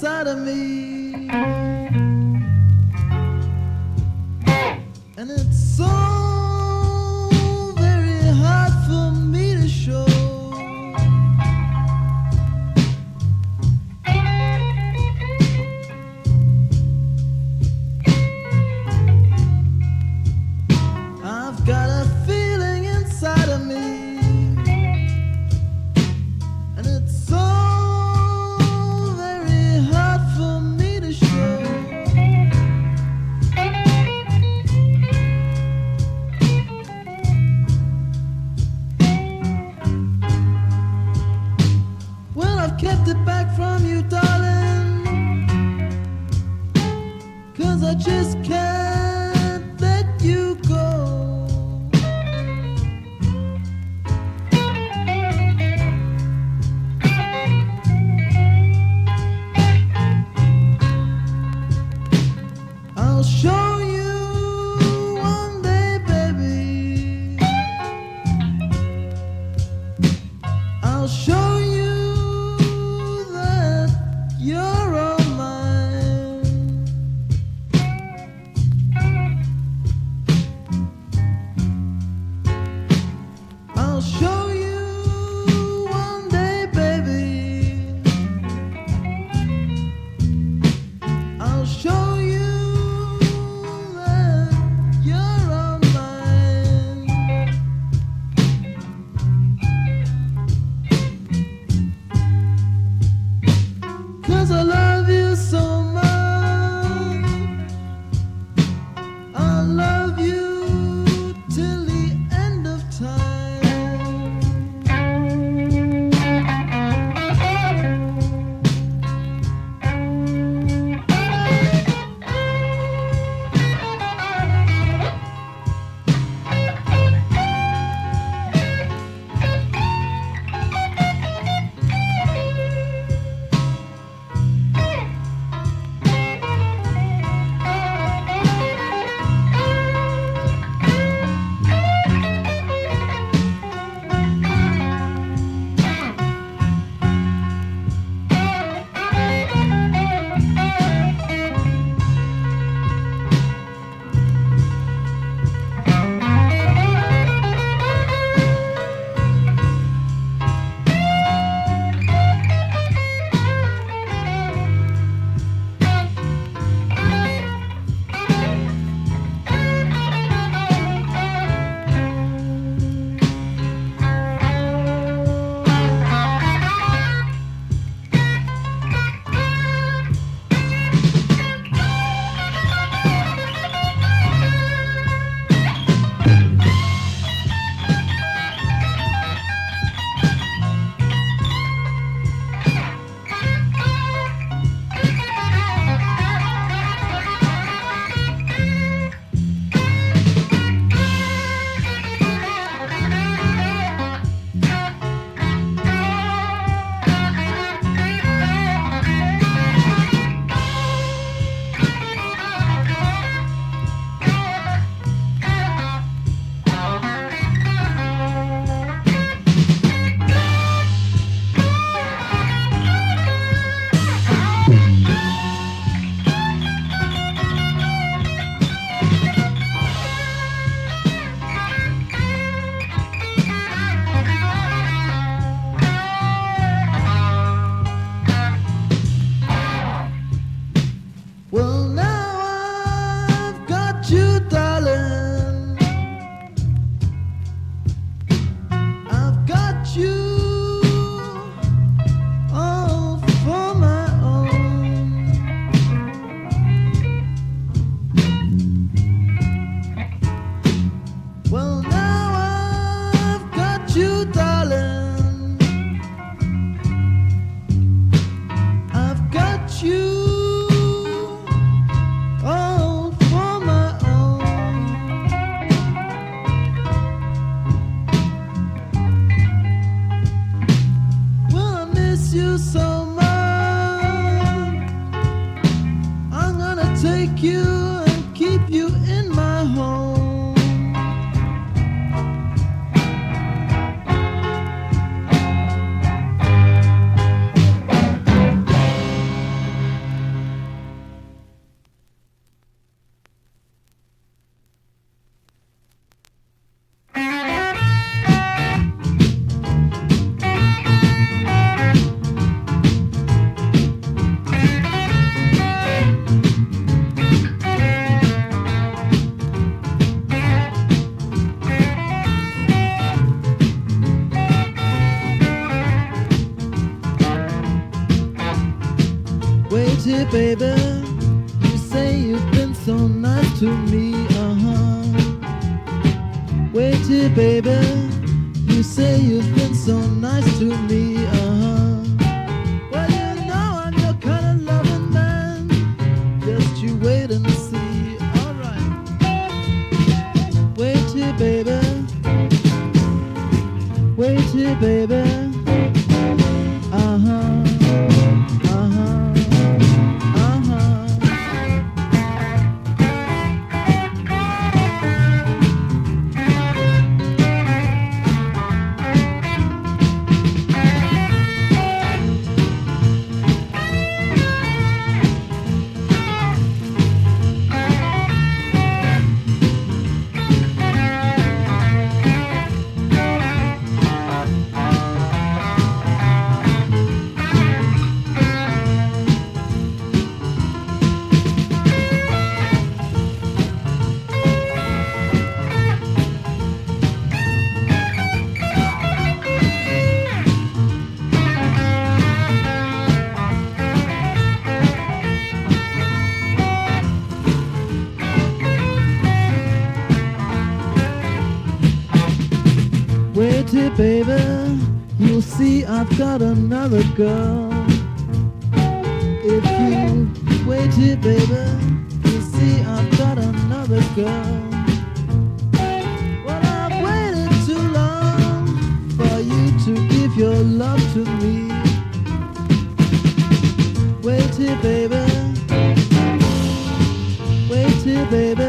inside of me, and it's so very hard for me to show. I've got a feeling inside of me, and it's so very hard for me to show. Well, I've kept it back from you, darling, 'cause I just can't let you go. I'll show you one day, baby. I'll show you that you're all mine. I'll show you one day, baby. I'll show you that you're all mine. 'Cause I love you so much. I'll love you till the end of time. Wait here, baby. You say you've been so nice to me, Wait here, baby. You say you've been so nice to me, Well, you know I'm your kind of loving man. Just you wait and see, alright. Wait here, baby. Wait here, baby. Wait here, baby, you'll see I've got another girl. If you wait here, baby, you'll see I've got another girl. Well, I've waited too long for you to give your love to me. Wait here, baby. Wait here, baby.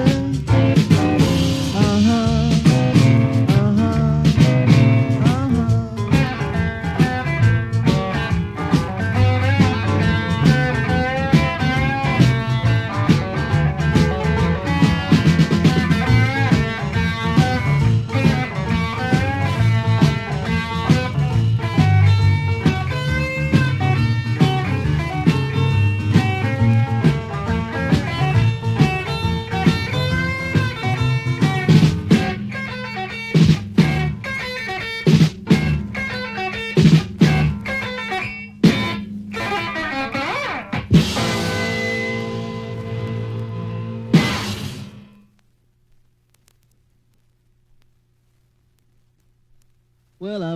Well, I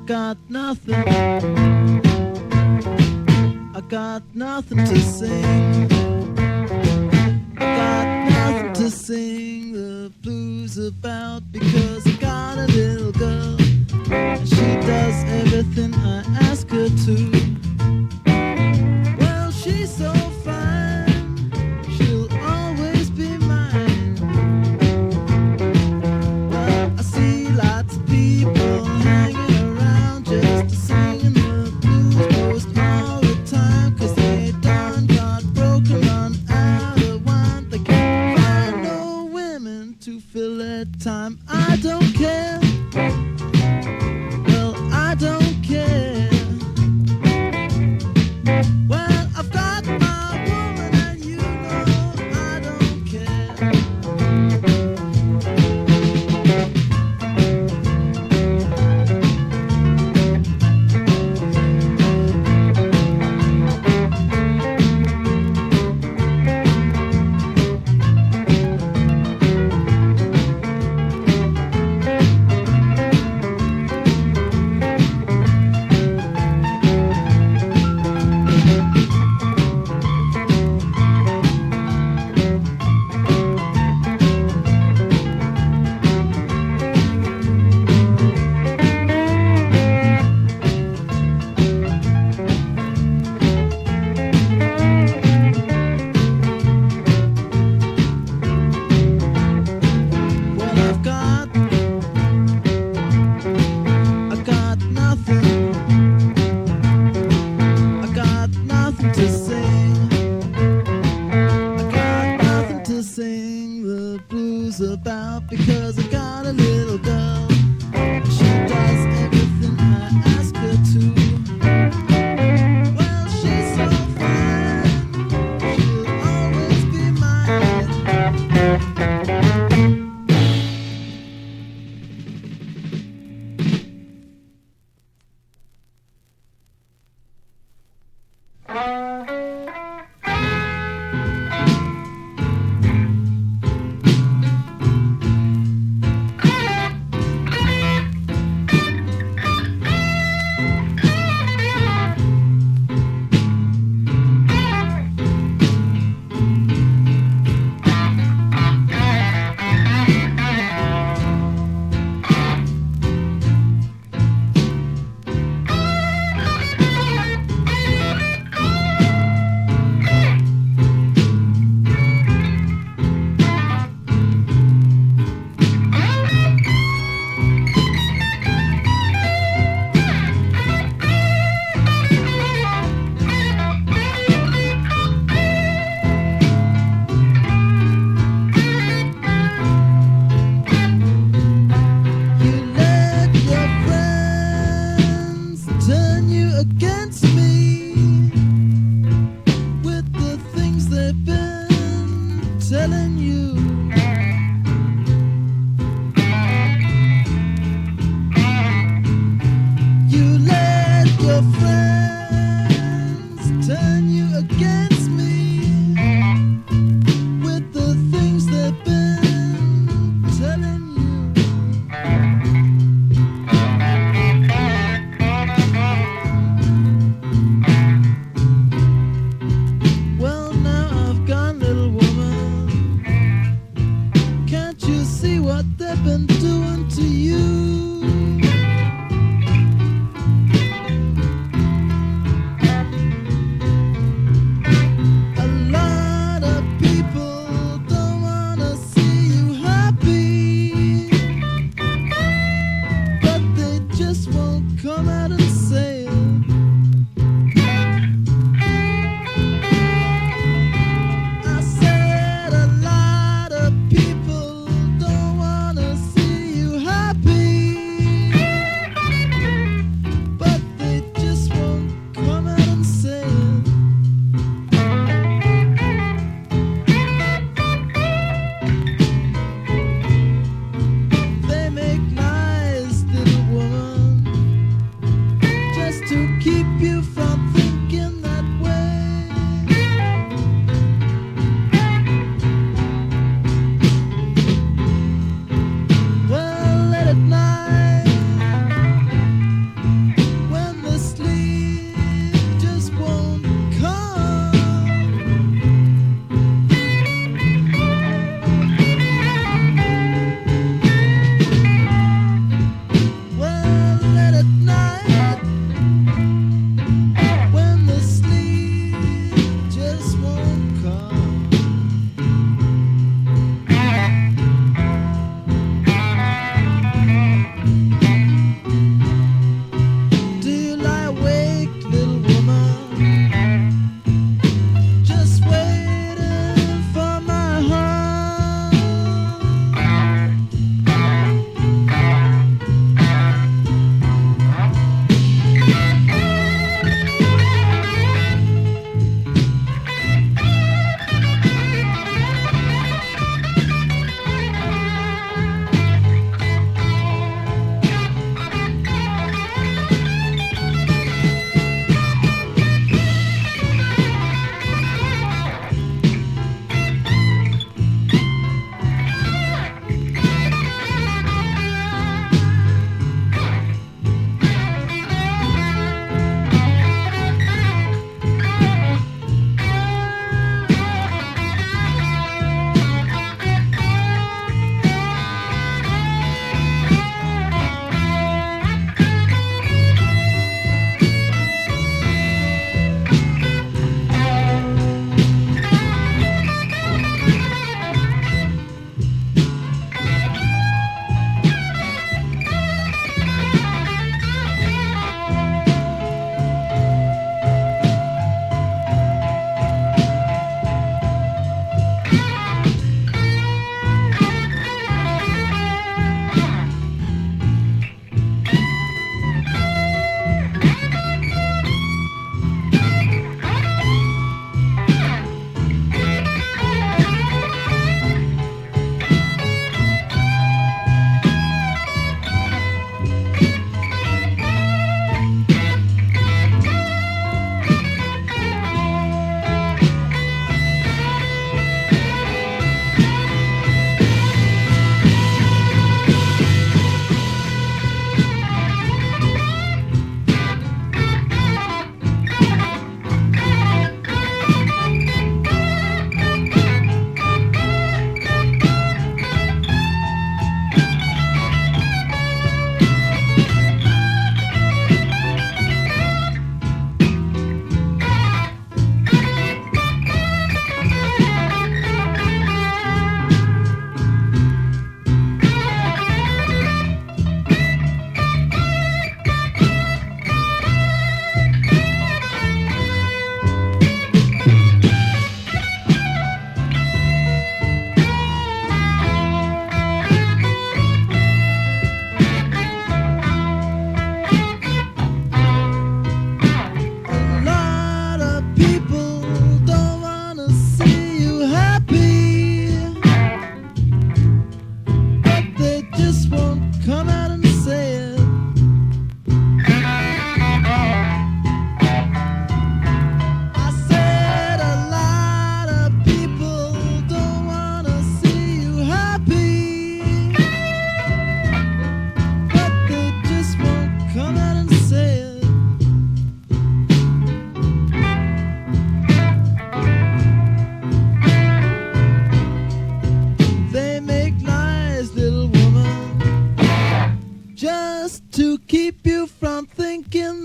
got nothing. I got nothing to sing. I got nothing to sing the blues about, because I got a little girl and she does everything I ask her to. Well, she's so fine, she'll always be mine. Well, I see lots of people hanging around just singing the blues most all the time, 'cause they done got broken, run out of wine. They can't find no women to fill that time. I don't care. Well, I don't care. against me with the things they've been telling you. You let your friends turn you against me with the things they've been telling you.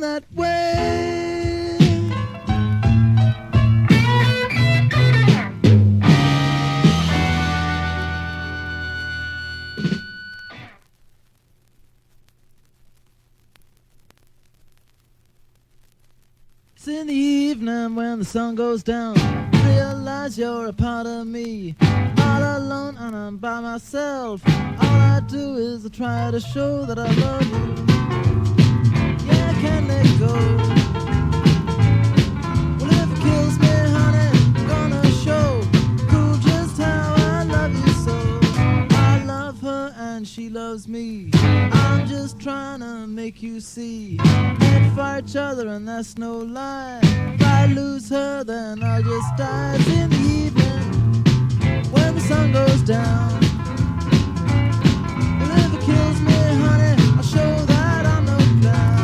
that way. It's in the evening when the sun goes down. Realize you're a part of me. All alone and I'm by myself. All I do is try to show that I love you. Yeah, I can't let go. Well, if it kills me, honey, I'm gonna show prove just how I love you so. I love her and she loves me. I'm just trying to make you see. Meant for each other and that's no lie. If I lose her, then I'll just die. It's in the evening when the sun goes down. Well, if it kills me, honey, I'll show that I'm no clown.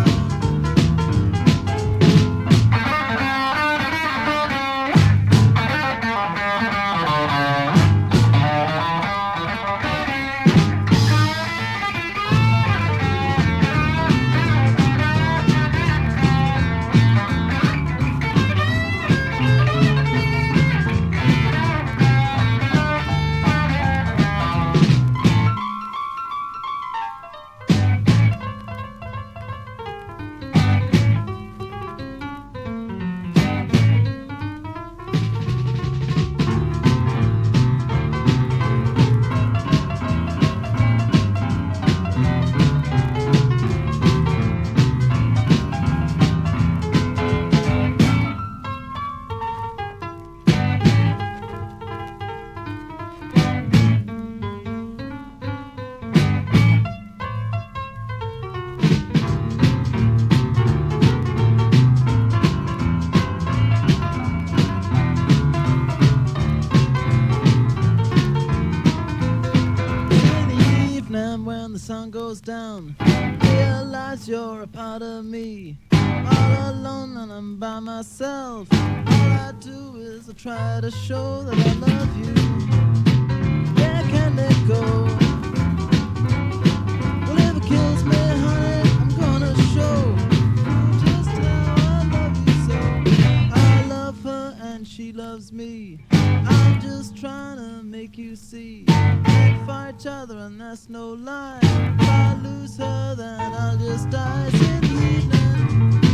When the sun goes down, realize you're a part of me. All alone and I'm by myself. All I do is try to show that I love you. Yeah, I can't let go. Well, if it kills me, honey, I'm gonna show just how I love you so. I love her and she loves me. I'm just trying to make you see. Meant for each other and that's no lie. If I lose her, then I'll just die. It's in the evening